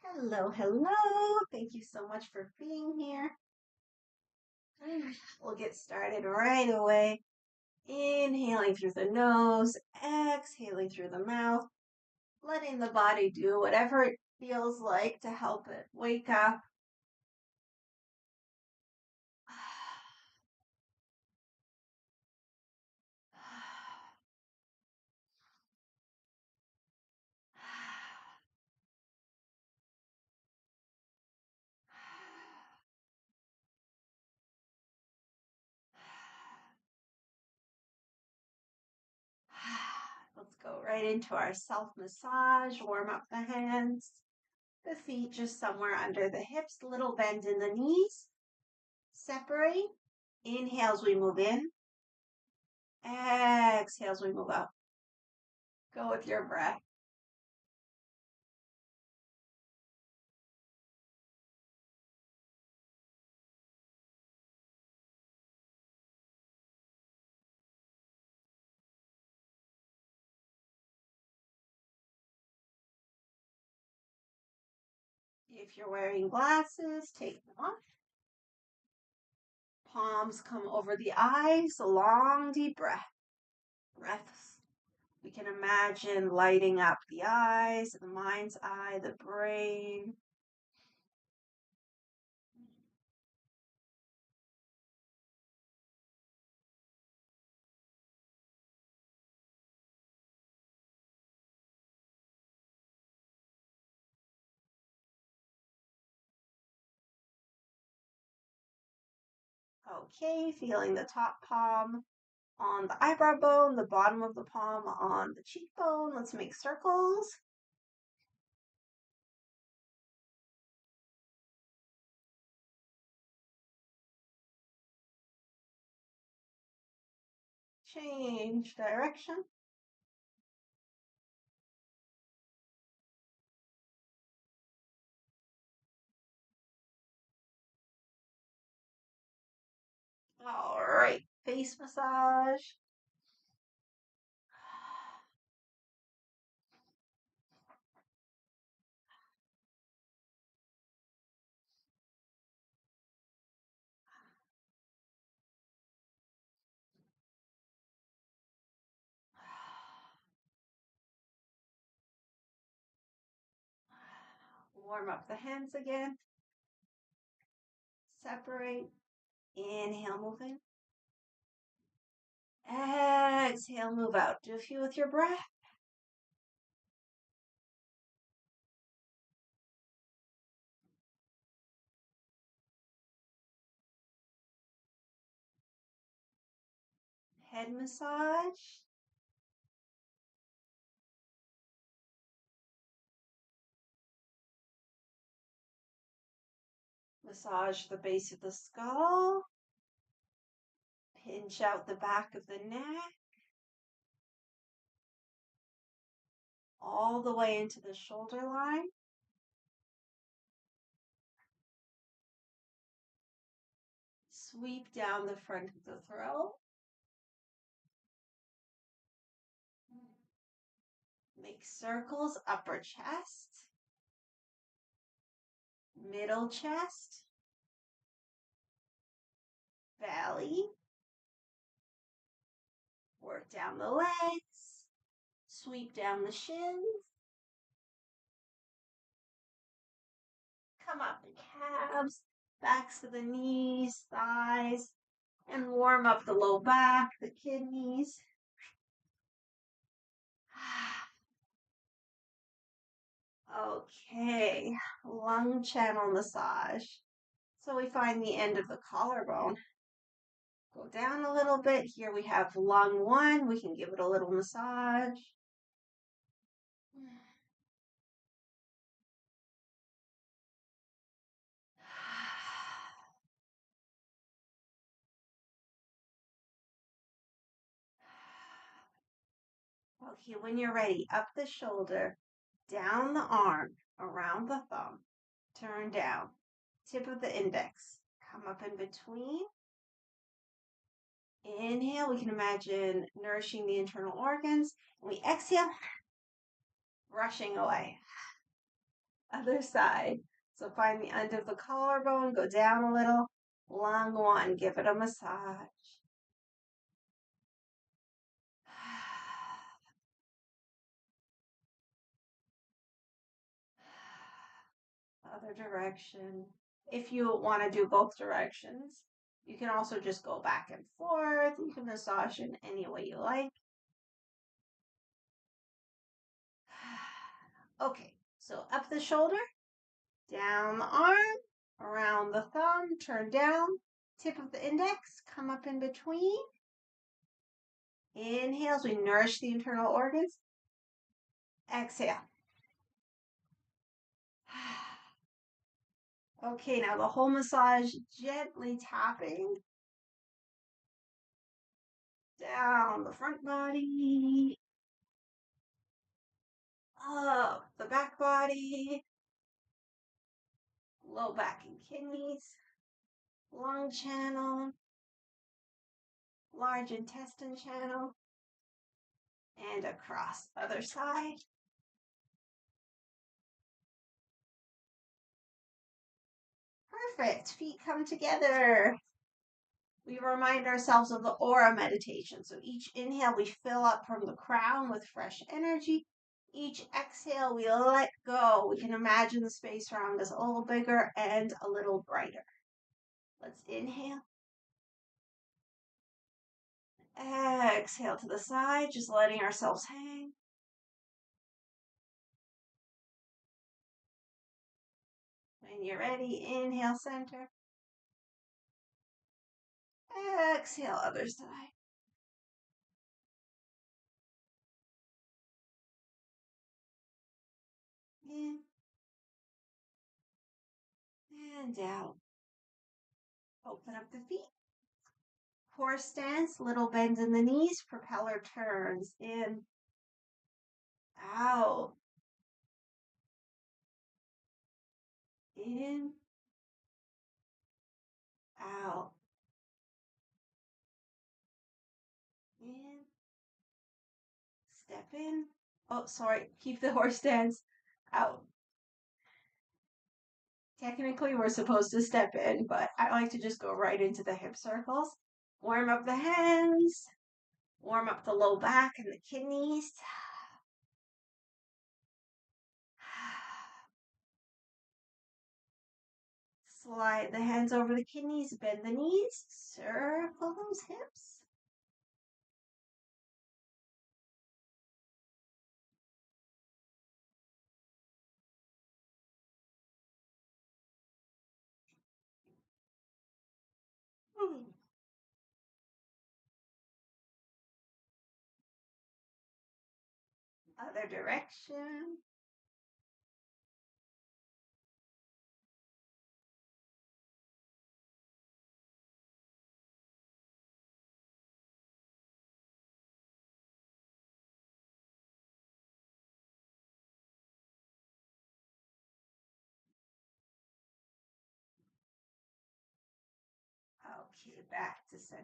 Hello, hello. Thank you so much for being here. We'll get started right away. Inhaling through the nose, exhaling through the mouth, letting the body do whatever it feels like to help it wake up. Let's go right into our self massage. Warm up the hands, the feet just somewhere under the hips, little bend in the knees. Separate. Inhales, we move in. Exhales, we move up. Go with your breath. If you're wearing glasses, take them off. Palms come over the eyes, a long deep breaths. We can imagine lighting up the eyes, the mind's eye, the brain. Okay, feeling the top palm on the eyebrow bone, the bottom of the palm on the cheekbone. Let's make circles. Change direction. All right, face massage. Warm up the hands again. Separate. Inhale, move in. Exhale, move out. Do a few with your breath. Head massage. Massage the base of the skull. Pinch out the back of the neck. All the way into the shoulder line. Sweep down the front of the throat. Make circles, upper chest, middle chest, belly. Work down the legs. Sweep down the shins. Come up the calves, backs of the knees, thighs, and warm up the low back, the kidneys. Okay, lung channel massage. So we find the end of the collarbone. Go down a little bit. Here we have lung 1. We can give it a little massage. Okay, when you're ready, up the shoulder, down the arm, around the thumb, turn down, tip of the index, come up in between. Inhale, we can imagine nourishing the internal organs. We exhale, rushing away. Other side. So find the end of the collarbone, go down a little. Long one, give it a massage. Other direction. If you want to do both directions, you can also just go back and forth. You can massage in any way you like. Okay, so up the shoulder, down the arm, around the thumb, turn down, tip of the index, come up in between. Inhale as we nourish the internal organs. Exhale. Okay, now the whole massage, gently tapping down the front body, up the back body, low back and kidneys, lung channel, large intestine channel, and across other side. Perfect. Feet come together. We remind ourselves of the aura meditation. So each inhale, we fill up from the crown with fresh energy. Each exhale, we let go. We can imagine the space around us a little bigger and a little brighter. Let's inhale. Exhale to the side, just letting ourselves hang. When you're ready, inhale center. Exhale other side. In and out. Open up the feet. Horse stance, little bends in the knees, propeller turns. In, out. In, out. In, step in. Oh, sorry, keep the horse stance. Out. Technically, we're supposed to step in, but I like to just go right into the hip circles. Warm up the hands. Warm up the low back and the kidneys. Slide the hands over the kidneys, bend the knees, circle those hips. Other direction. Okay, back to center.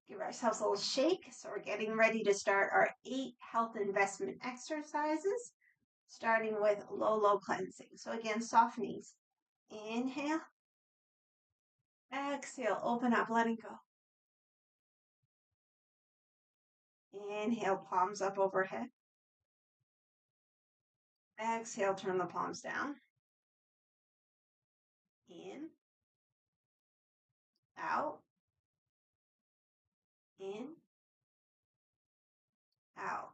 Give ourselves a little shake. So we're getting ready to start our 8 health investment exercises, starting with low cleansing. So again, soft knees. Inhale. Exhale, open up, letting go. Inhale, palms up overhead. Exhale, turn the palms down. In, out, in, out.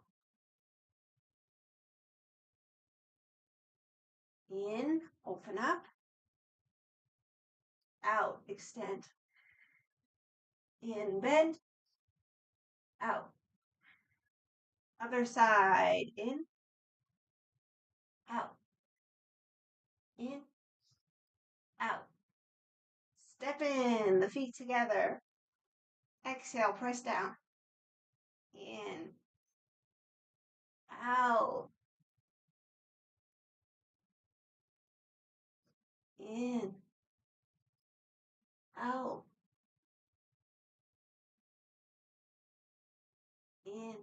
In, open up. Out, extend. In, bend. Out. Other side. In, out. In, out. Step in, the feet together. Exhale, press down. In, out. In, out. In,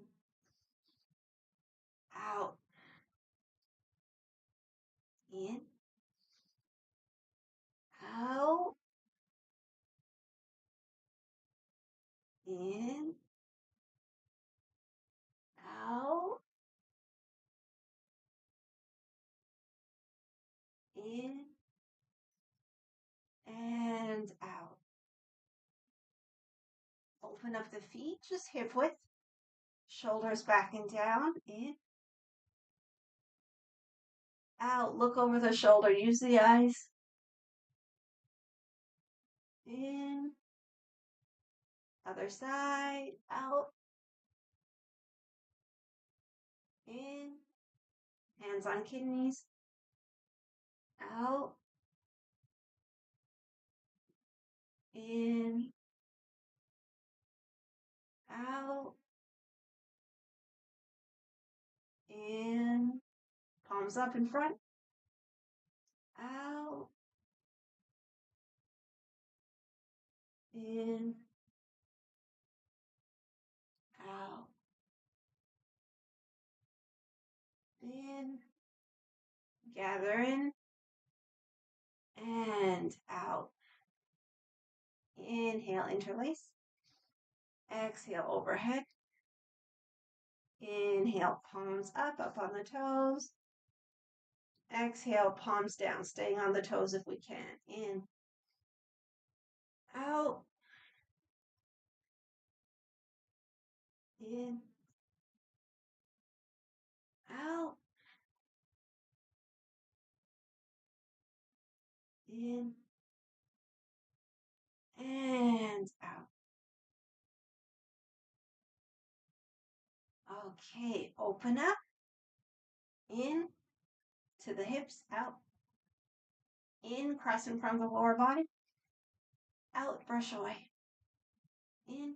out. In, out, in, out, in, and out. Open up the feet, just hip width. Shoulders back and down. In, out. Look over the shoulder. Use the eyes. In, other side. Out, in, hands on kidneys. Out, in, out, in, palms up in front. Out, in, out, in, gather in, and out. Inhale, interlace. Exhale, overhead. Inhale, palms up on the toes. Exhale, palms down, staying on the toes if we can. In, out, in, out, in, and out. Okay, open up, in, to the hips, out, in, cross in front of the lower body, out, brush away, in,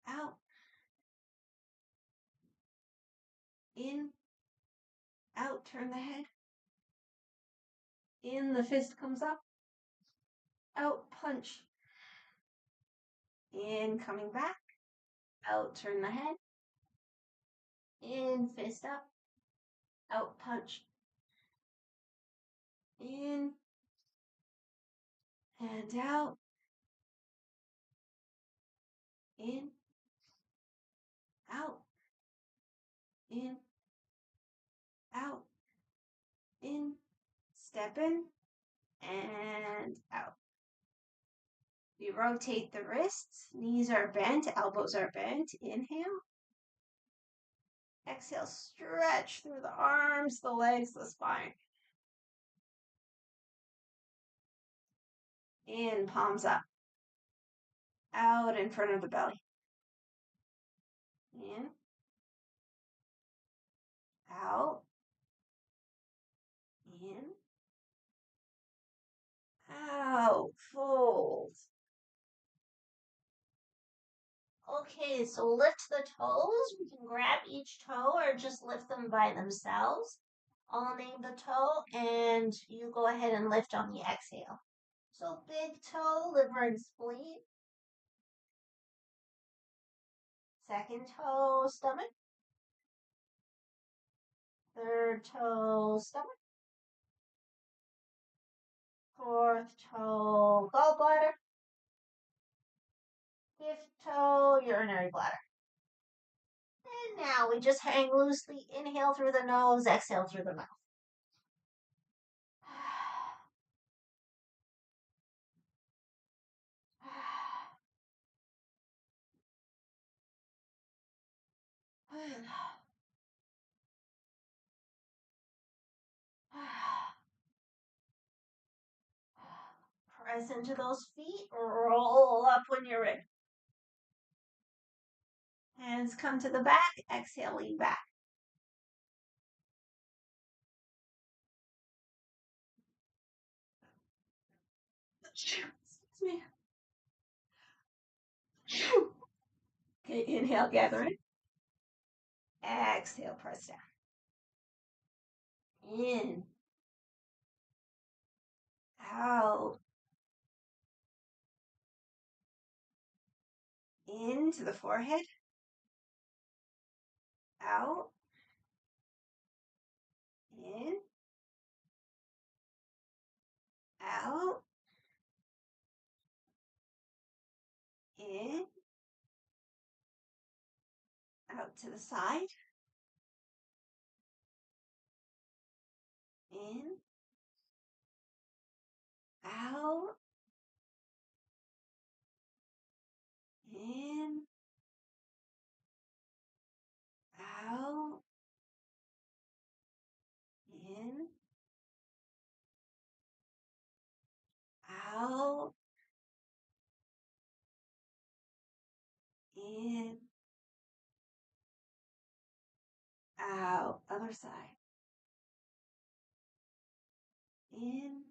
out, in, out, turn the head, in, the fist comes up, out, punch, in, coming back, out, turn the head, in, fist up, out, punch, in, and out, in, out, in, out, in, step in, and out. We rotate the wrists, knees are bent, elbows are bent. Inhale. Exhale, stretch through the arms, the legs, the spine. In, palms up. Out in front of the belly. In. Out. In. Out. Fold. Okay, so lift the toes. We can grab each toe or just lift them by themselves. I'll name the toe and you go ahead and lift on the exhale. So big toe, liver and spleen. Second toe, stomach. Third toe, stomach. Fourth toe, gallbladder. Fifth toe, urinary bladder. And now we just hang loosely. Inhale through the nose, exhale through the mouth. Press into those feet, roll up when you're ready. Hands come to the back, exhale, lean back. Excuse me. Okay, inhale, gather in. Exhale, press down. In. Out. Into the forehead. Out. In. out, in, out to the side, in, out, in, out, in, out, in, out. Other side. In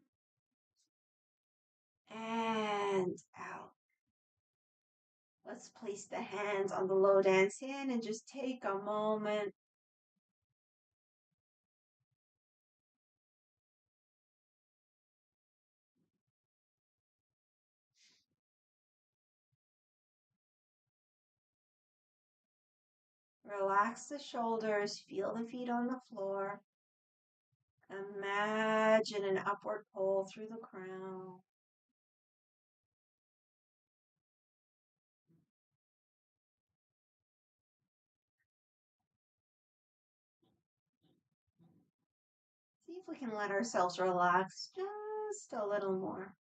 and out. Let's place the hands on the low dance hand and just take a moment. Relax the shoulders, feel the feet on the floor. Imagine an upward pull through the crown. See if we can let ourselves relax just a little more.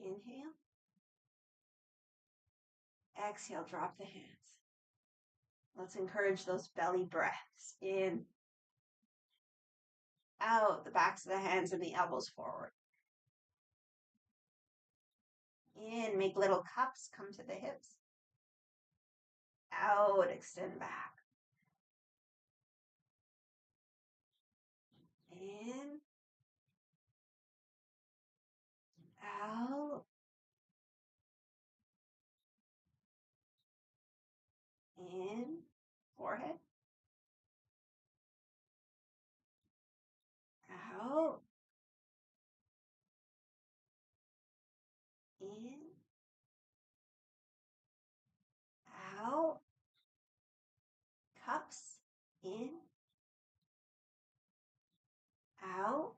Inhale. Exhale, drop the hands. Let's encourage those belly breaths. In, out, the backs of the hands and the elbows forward. In, make little cups, come to the hips. Out, extend back. In, out, in, forehead, out, in, out, cups, in, out,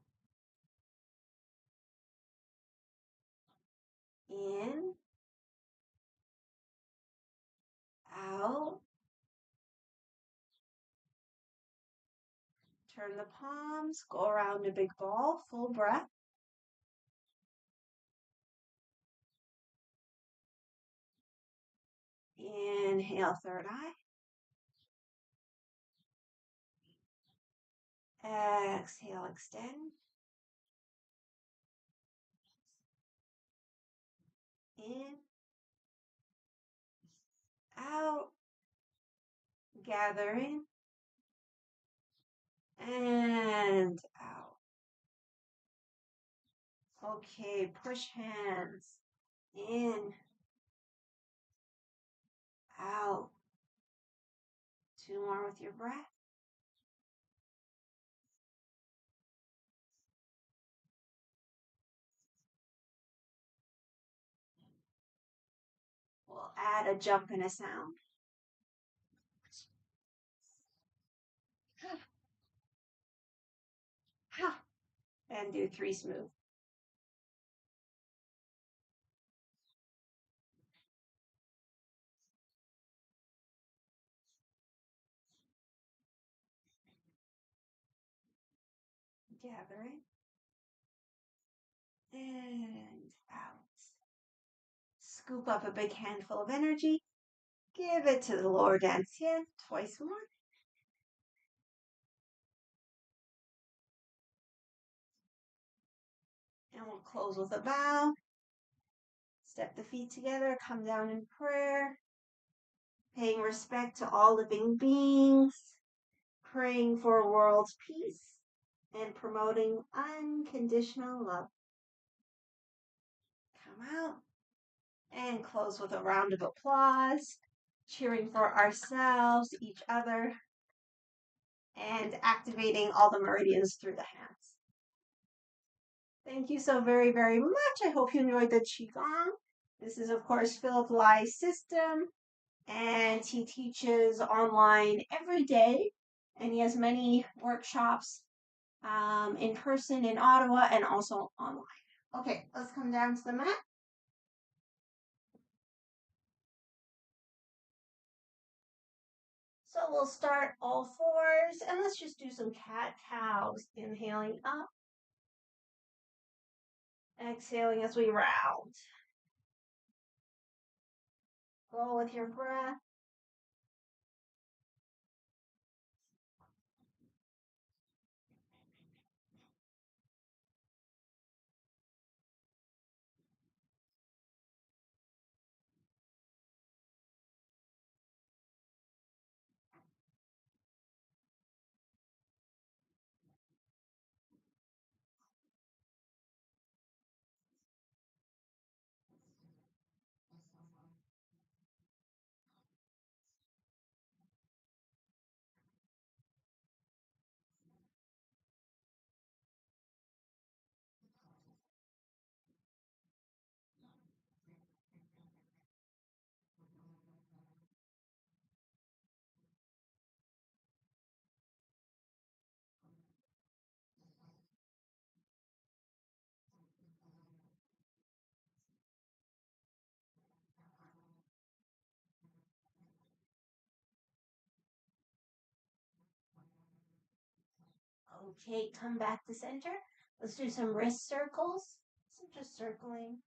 in, out. Turn the palms, go around a big ball, full breath. Inhale, third eye. Exhale, extend. In, out, gather in, and out. Okay, push hands in, out. Two more with your breath. We'll add a jump and a sound. And do 3 smooth. Gathering. And out. Scoop up a big handful of energy. Give it to the lower dantian twice more. And we'll close with a bow. Step the feet together, come down in prayer. Paying respect to all living beings. Praying for world peace. And promoting unconditional love. Come out. And close with a round of applause, cheering for ourselves, each other, and activating all the meridians through the hands. Thank you so very, very much. I hope you enjoyed the Qigong. This is, of course, Philip Lai's system, and he teaches online every day, and he has many workshops in person in Ottawa and also online. Okay, let's come down to the mat. So we'll start all fours, and let's just do some cat-cows. Inhaling up, exhaling as we round. Go with your breath. Okay, come back to center. Let's do some wrist circles. So just circling.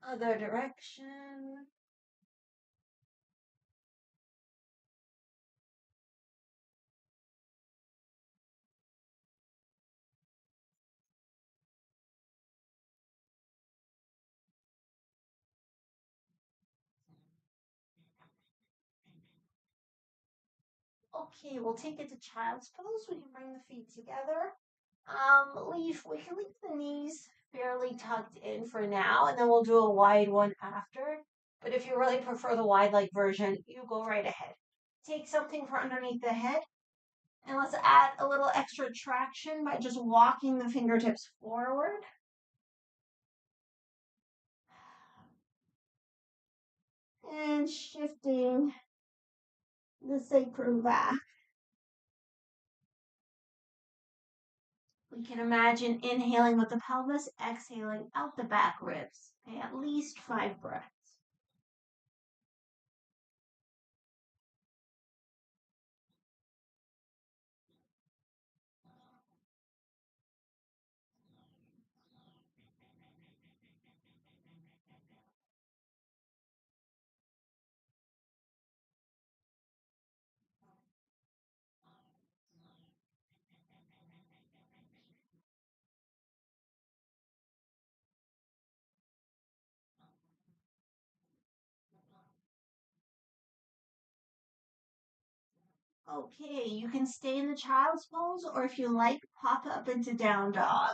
Other direction. Okay, we'll take it to child's pose. We can bring the feet together. We can leave the knees fairly tucked in for now, and then we'll do a wide one after. But if you really prefer the wide leg version, you go right ahead. Take something for underneath the head, and let's add a little extra traction by just walking the fingertips forward. And shifting the sacrum back. We can imagine inhaling with the pelvis, exhaling out the back ribs. Okay, at least 5 breaths. Okay, you can stay in the child's pose, or if you like, pop up into down dog.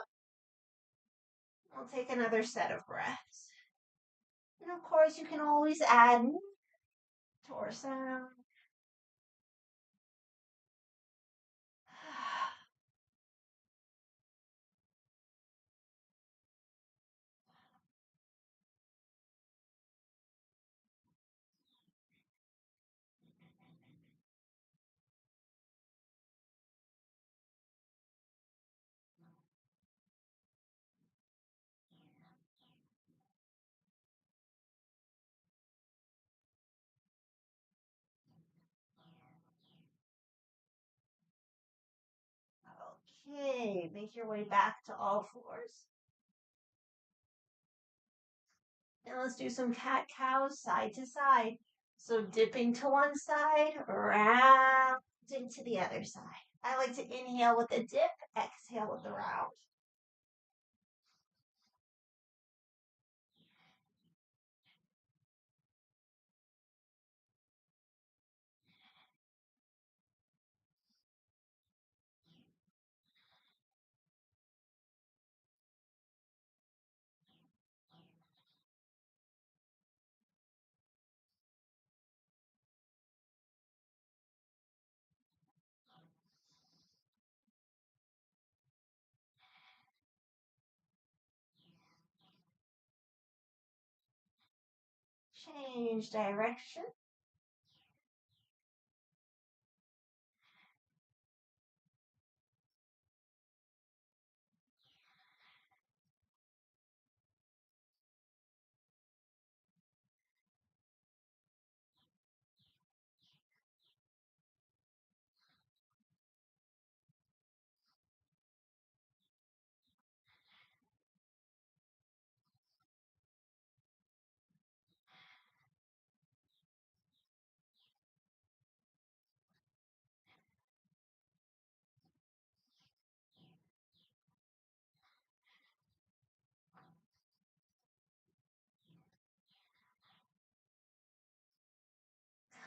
We'll take another set of breaths. And of course, you can always add torso. Okay, make your way back to all fours. Now let's do some cat cows side to side. So dipping to one side, rounding to the other side. I like to inhale with the dip, exhale with the round. Change direction.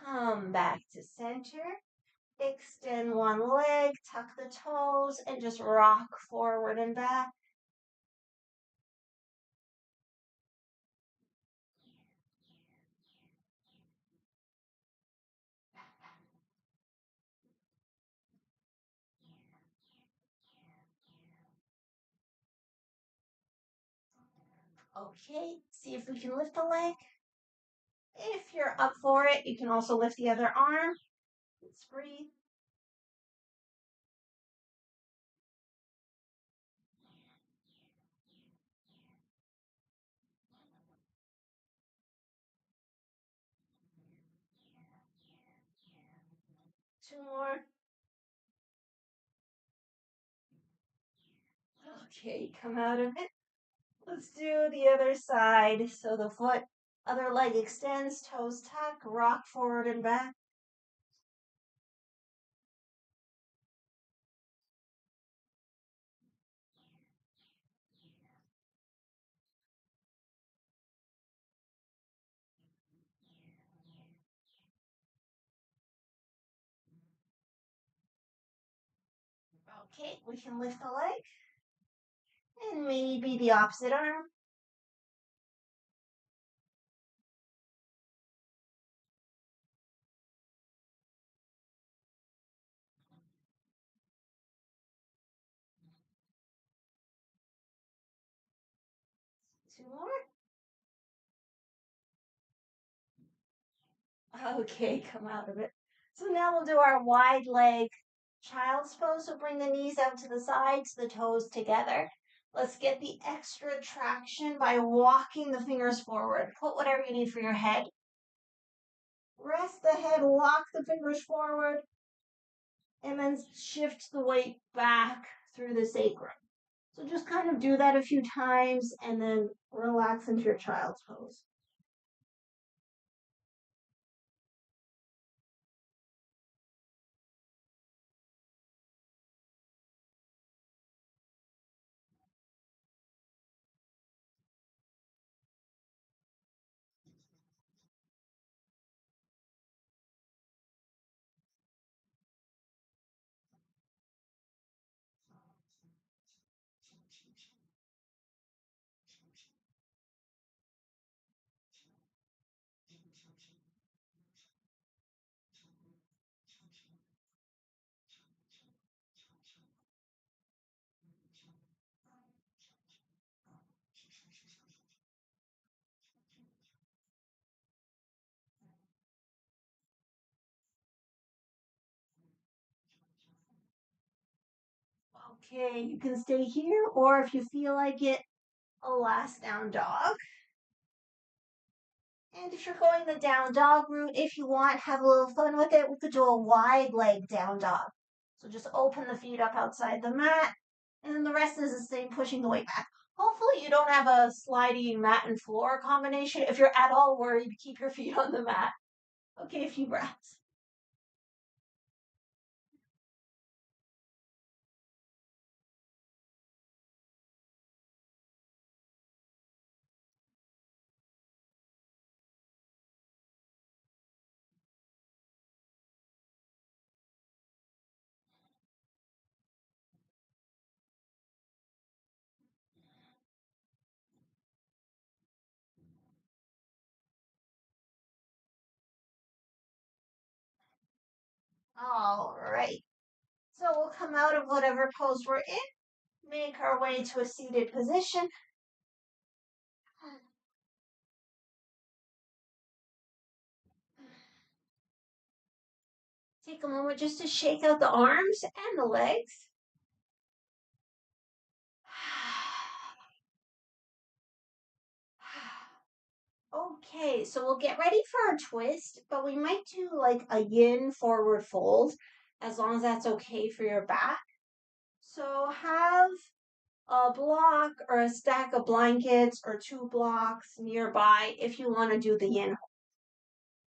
Come back to center. Extend one leg, tuck the toes, and just rock forward and back. Okay, see if we can lift the leg. If you're up for it, you can also lift the other arm. Let's breathe. Two more. Okay, come out of it. Let's do the other side. So the foot, other leg extends, toes tuck, rock forward and back. Okay, we can lift the leg. And maybe the opposite arm. Two more. Okay, come out of it. So now we'll do our wide leg child's pose. So bring the knees out to the sides, the toes together. Let's get the extra traction by walking the fingers forward. Put whatever you need for your head. Rest the head, walk the fingers forward, and then shift the weight back through the sacrum. So just kind of do that a few times and then relax into your child's pose. Okay, you can stay here, or if you feel like it, a last down dog. And if you're going the down dog route, if you want, have a little fun with it, we could do a wide leg down dog. So just open the feet up outside the mat, and then the rest is the same, pushing the weight back. Hopefully you don't have a sliding mat and floor combination. If you're at all worried, keep your feet on the mat. Okay, a few breaths. All right. So we'll come out of whatever pose we're in, make our way to a seated position. Take a moment just to shake out the arms and the legs. Okay, so we'll get ready for our twist, but we might do like a yin forward fold as long as that's okay for your back. So have a block or a stack of blankets or 2 blocks nearby if you want to do the yin.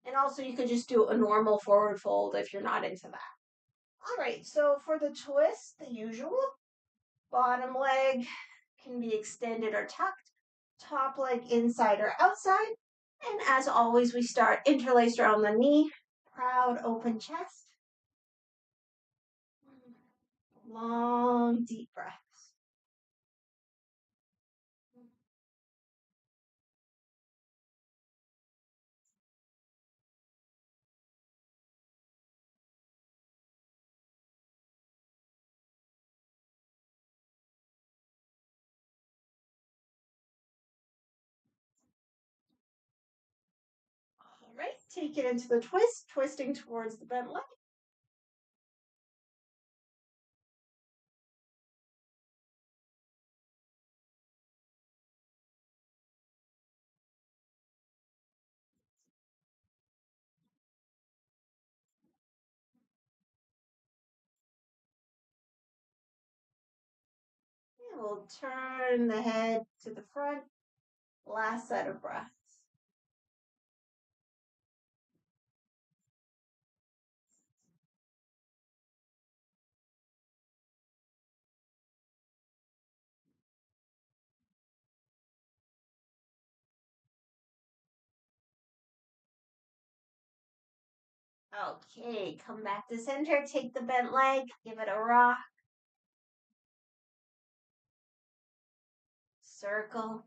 And also you could just do a normal forward fold if you're not into that. All right, so for the twist, the usual, bottom leg can be extended or tucked, top leg inside or outside. And as always, we start interlaced around the knee, proud open chest. Long, deep breaths. All right, take it into the twist, twisting towards the bent leg. And we'll turn the head to the front. Last set of breaths. Okay, come back to center, take the bent leg, give it a rock. Circle.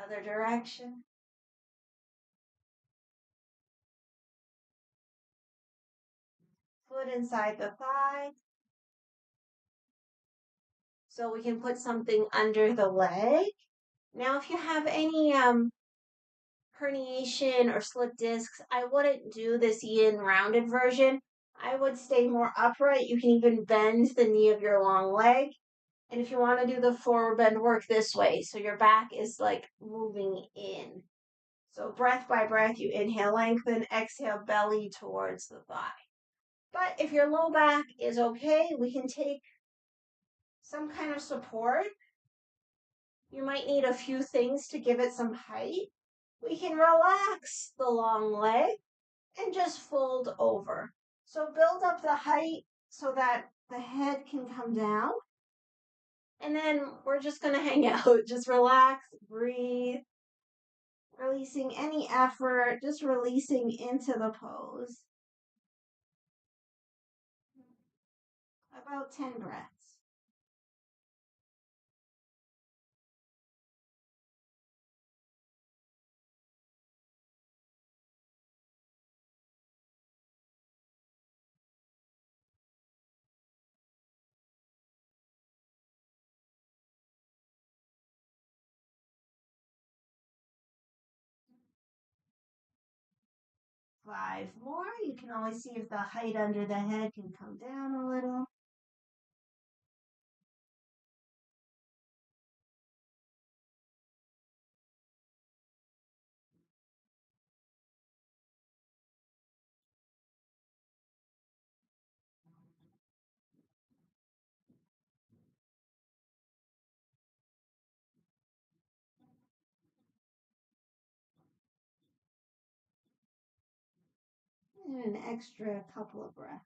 Other direction. Foot inside the thigh. So we can put something under the leg. Now, if you have any herniation or slip discs, I wouldn't do this yin rounded version. I would stay more upright. You can even bend the knee of your long leg. And if you want to do the forward bend, work this way. So your back is like moving in. So breath by breath, you inhale, lengthen, exhale, belly towards the thigh. But if your low back is okay, we can take some kind of support. You might need a few things to give it some height. We can relax the long leg and just fold over. So build up the height so that the head can come down. And then we're just going to hang out. Just relax, breathe, releasing any effort, just releasing into the pose. About 10 breaths. Five more. You can always see if the height under the head can come down a little. And an extra couple of breaths.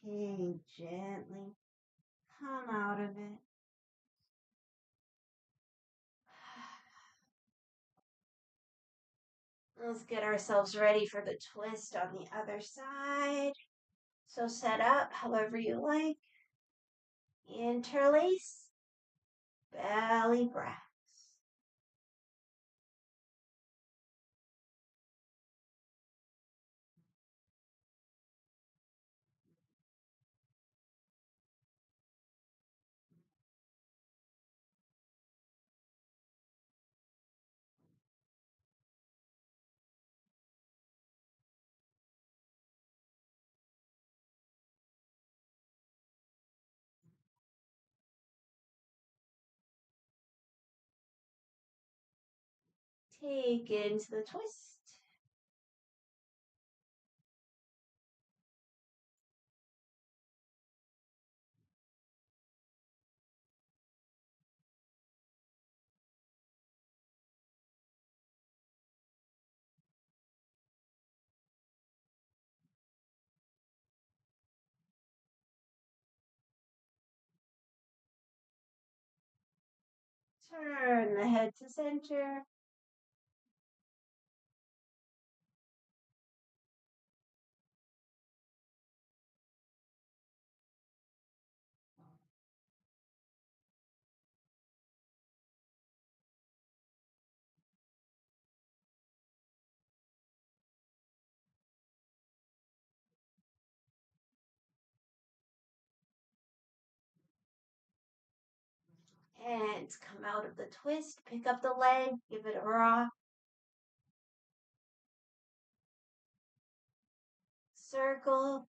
Okay, gently Let's get ourselves ready for the twist on the other side. So set up however you like. Interlace, belly breaths. Take it into the twist. Turn the head to center. And come out of the twist. Pick up the leg. Give it a rock. Circle.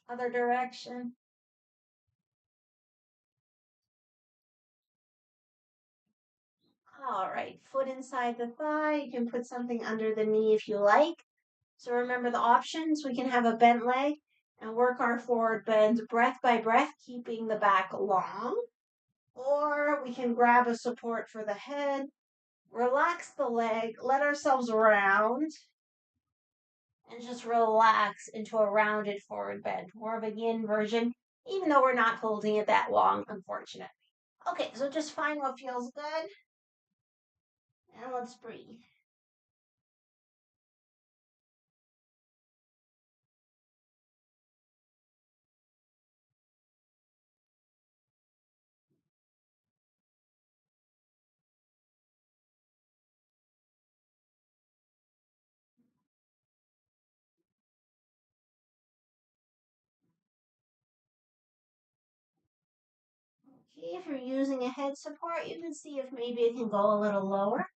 Other direction. All right, foot inside the thigh. You can put something under the knee if you like. So remember the options. We can have a bent leg and work our forward bend breath by breath, keeping the back long. Or we can grab a support for the head, relax the leg, let ourselves round, and just relax into a rounded forward bend. More of a yin version, even though we're not holding it that long, unfortunately. Okay, so just find what feels good. And let's breathe. Okay, if you're using a head support, you can see if maybe it can go a little lower.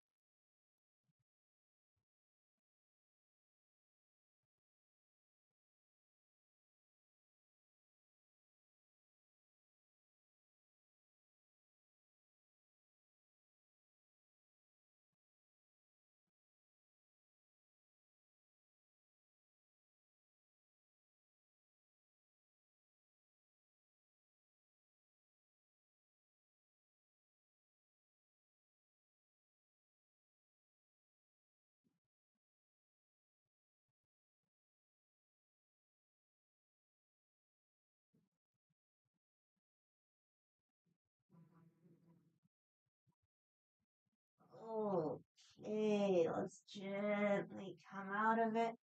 Okay, let's gently come out of it.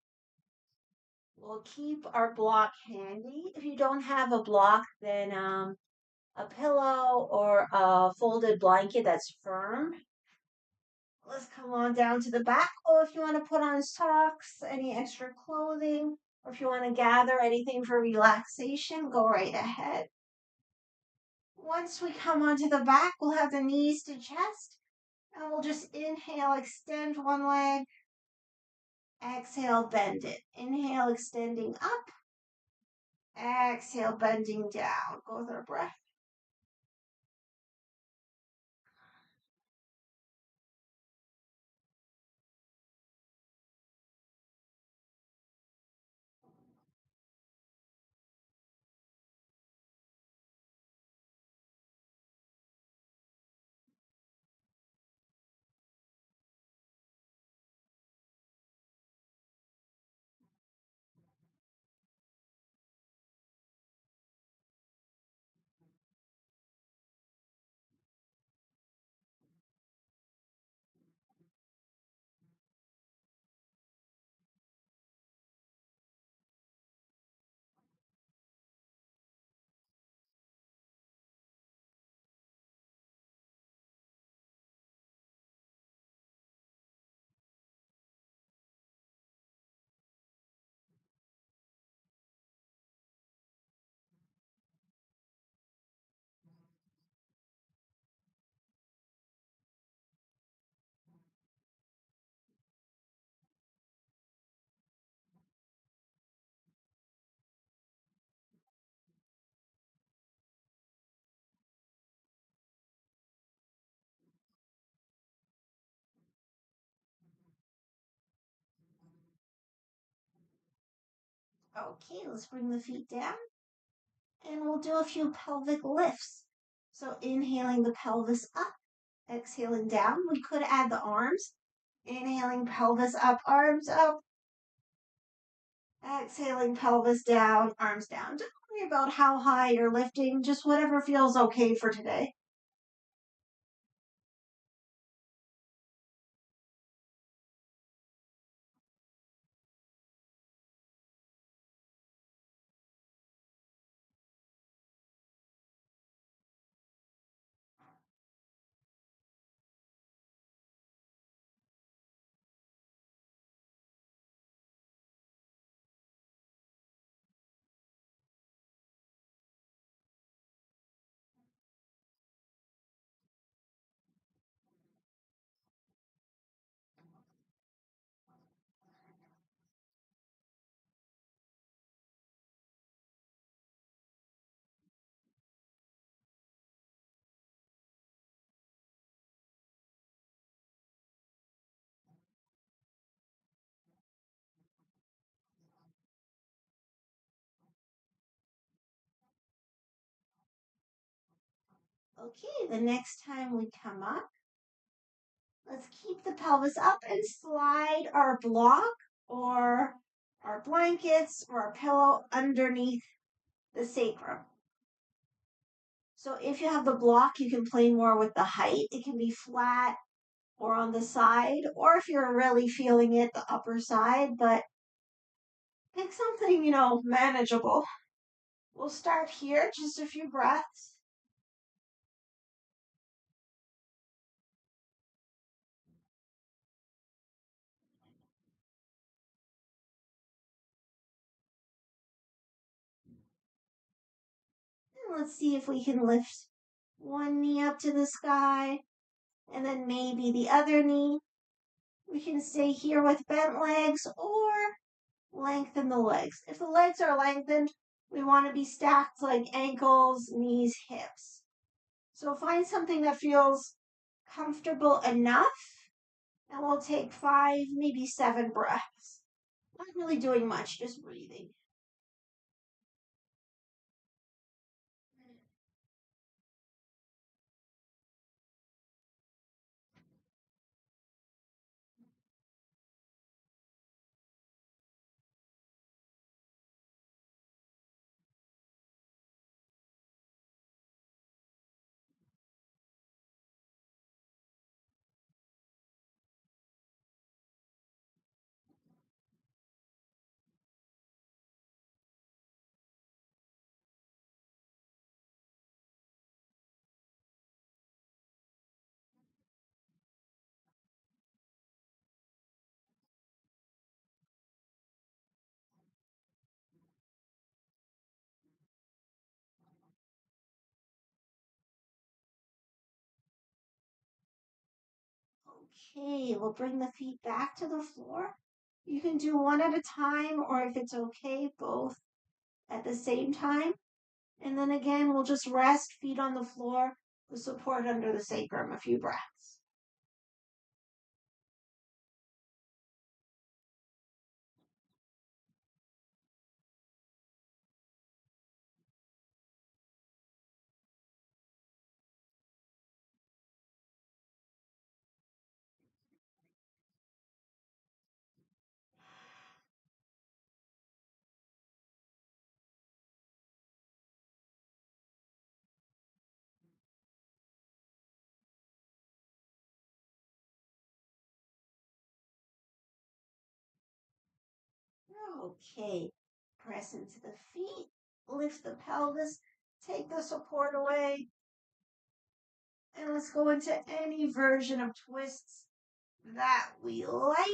We'll keep our block handy. If you don't have a block, then a pillow or a folded blanket that's firm. Let's come on down to the back. Or if you want to put on socks, any extra clothing, or if you want to gather anything for relaxation, go right ahead. Once we come onto the back, we'll have the knees to chest, and we'll just inhale, extend one leg. Exhale, bend it. Inhale, extending up. Exhale, bending down. Go with our breath. Okay, let's bring the feet down and we'll do a few pelvic lifts. So inhaling the pelvis up, exhaling down. We could add the arms. Inhaling pelvis up, arms up. Exhaling pelvis down, arms down. Don't worry about how high you're lifting, just whatever feels okay for today. Okay, the next time we come up, let's keep the pelvis up and slide our block or our blankets or our pillow underneath the sacrum. So if you have the block, you can play more with the height. It can be flat or on the side, or if you're really feeling it, the upper side, but pick something, manageable. We'll start here, just a few breaths. And let's see if we can lift one knee up to the sky, and then maybe the other knee. We can stay here with bent legs or lengthen the legs. If the legs are lengthened, we want to be stacked like ankles, knees, hips. So find something that feels comfortable enough, and we'll take 5, maybe 7 breaths. Not really doing much, just breathing. Okay, we'll bring the feet back to the floor. You can do one at a time, or if it's okay, both at the same time. And then again, we'll just rest, feet on the floor, with support under the sacrum, a few breaths. Okay, press into the feet, lift the pelvis, take the support away, and let's go into any version of twists that we like.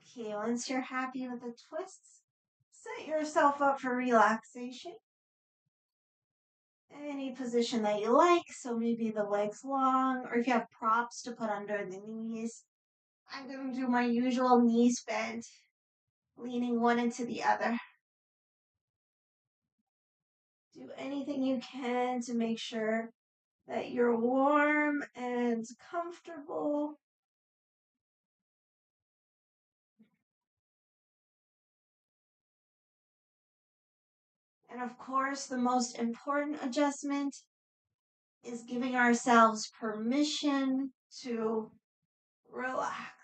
Okay, once you're happy with the twists, set yourself up for relaxation. Any position that you like, so maybe the legs long, or if you have props to put under the knees. I'm going to do my usual knees bent, leaning one into the other. Do anything you can to make sure that you're warm and comfortable. And of course, the most important adjustment is giving ourselves permission to relax.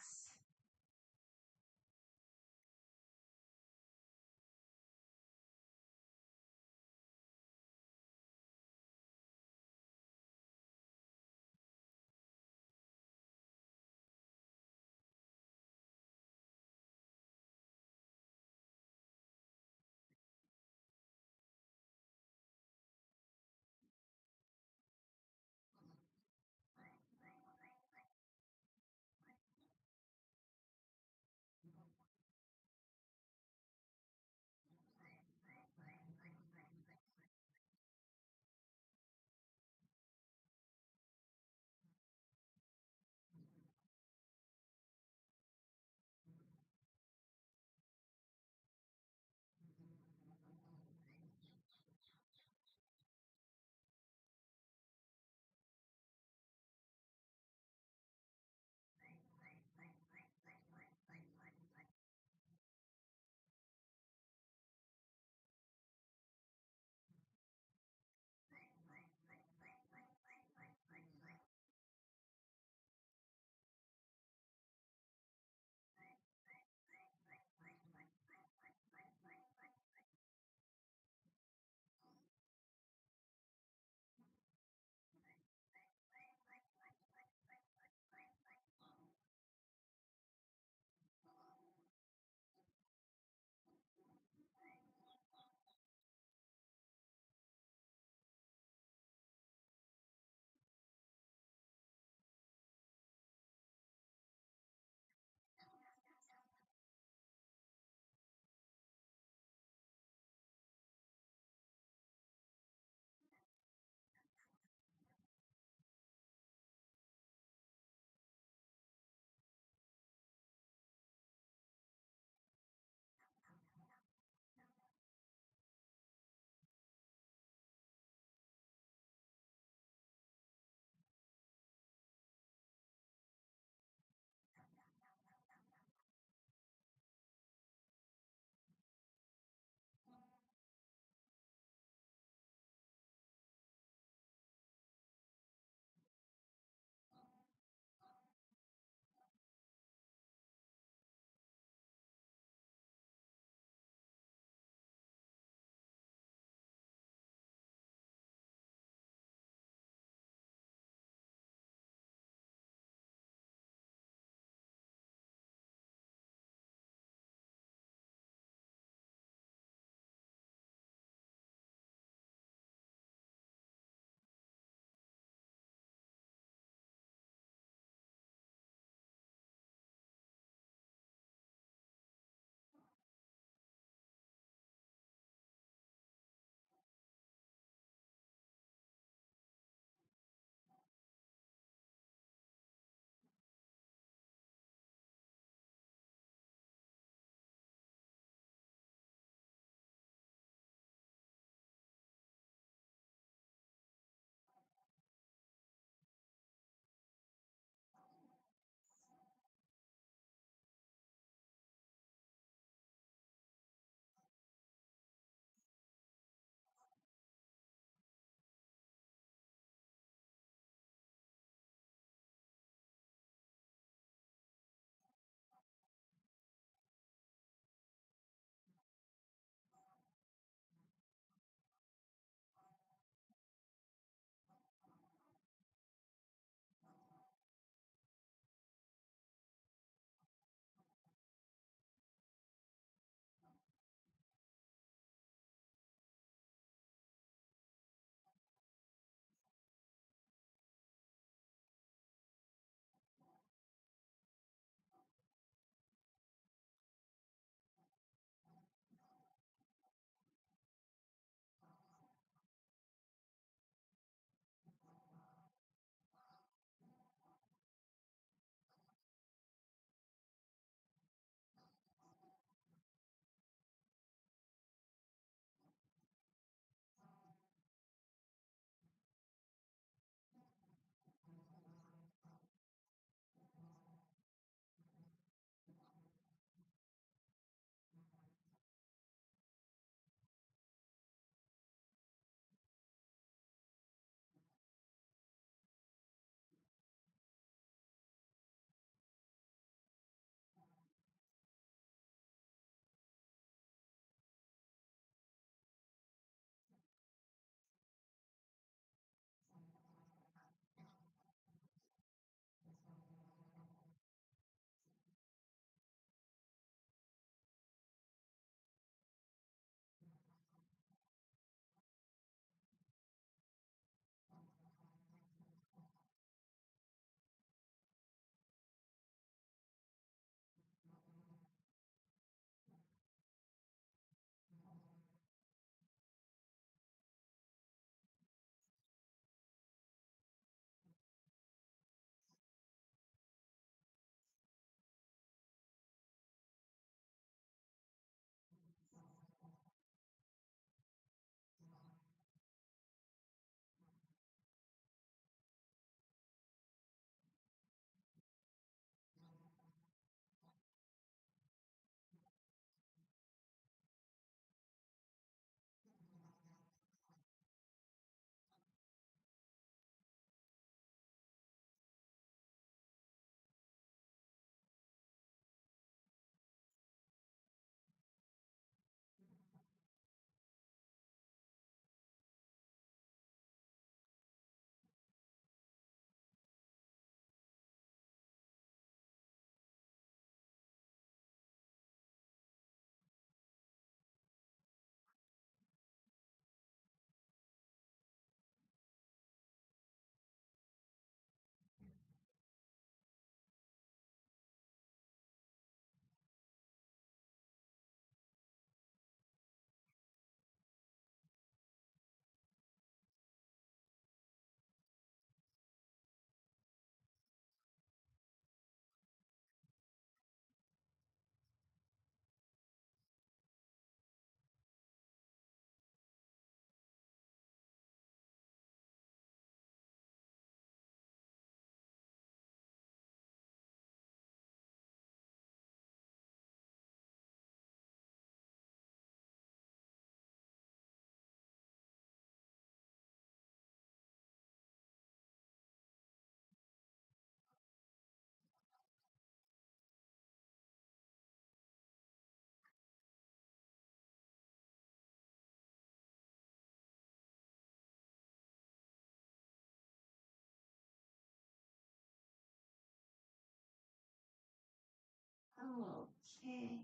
Okay.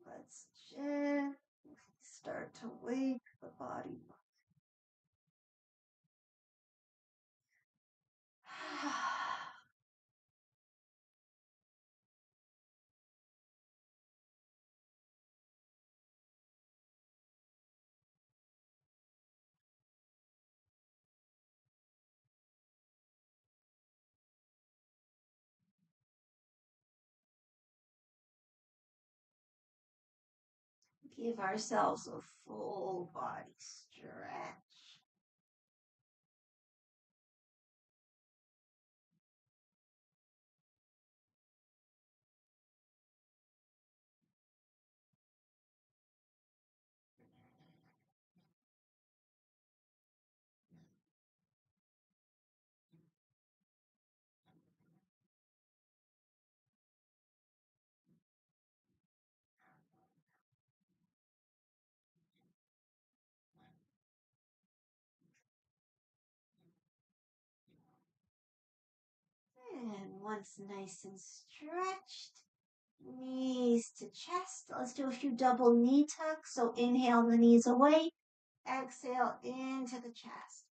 Let's gently start to wake the body up. Give ourselves a full body stretch. And once nice and stretched, knees to chest. Let's do a few double knee tucks. So inhale the knees away, exhale into the chest.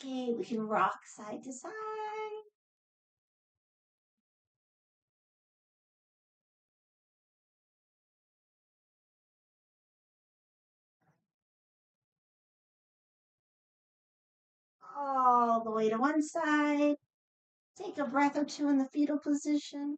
Okay, we can rock side to side. All the way to one side. Take a breath or two in the fetal position.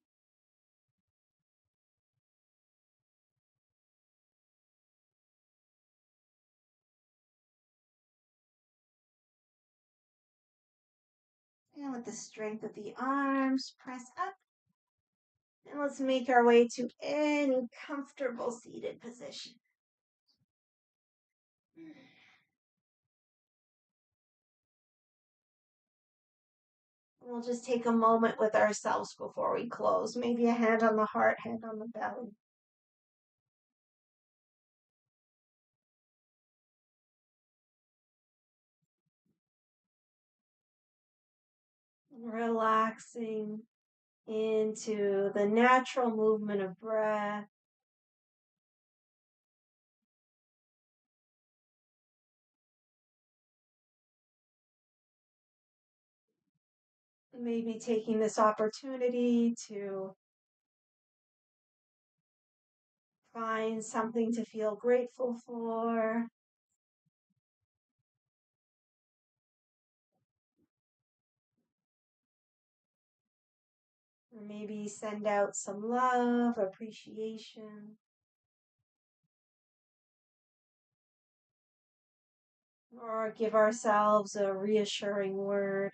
And with the strength of the arms, press up. And let's make our way to any comfortable seated position. We'll just take a moment with ourselves before we close. Maybe a hand on the heart, hand on the belly. Relaxing into the natural movement of breath. Maybe taking this opportunity to find something to feel grateful for. Or maybe send out some love, appreciation. Or give ourselves a reassuring word.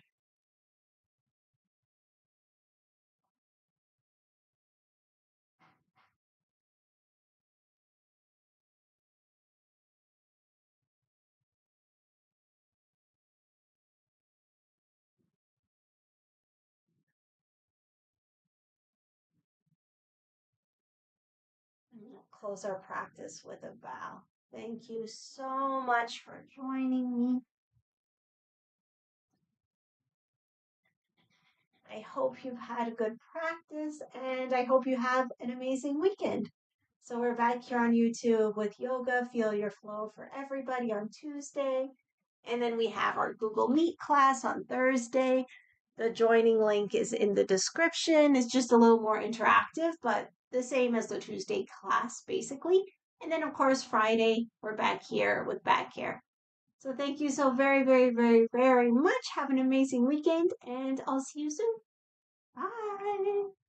And we'll close our practice with a bow. Thank you so much for joining me. I hope you've had a good practice and I hope you have an amazing weekend. So we're back here on YouTube with Yoga, Feel Your Flow for Everybody on Tuesday. And then we have our Google Meet class on Thursday. The joining link is in the description. It's just a little more interactive, but the same as the Tuesday class, basically. And then, of course, Friday, we're back here with back care. So thank you so very, very, very, very much. Have an amazing weekend, and I'll see you soon. Bye.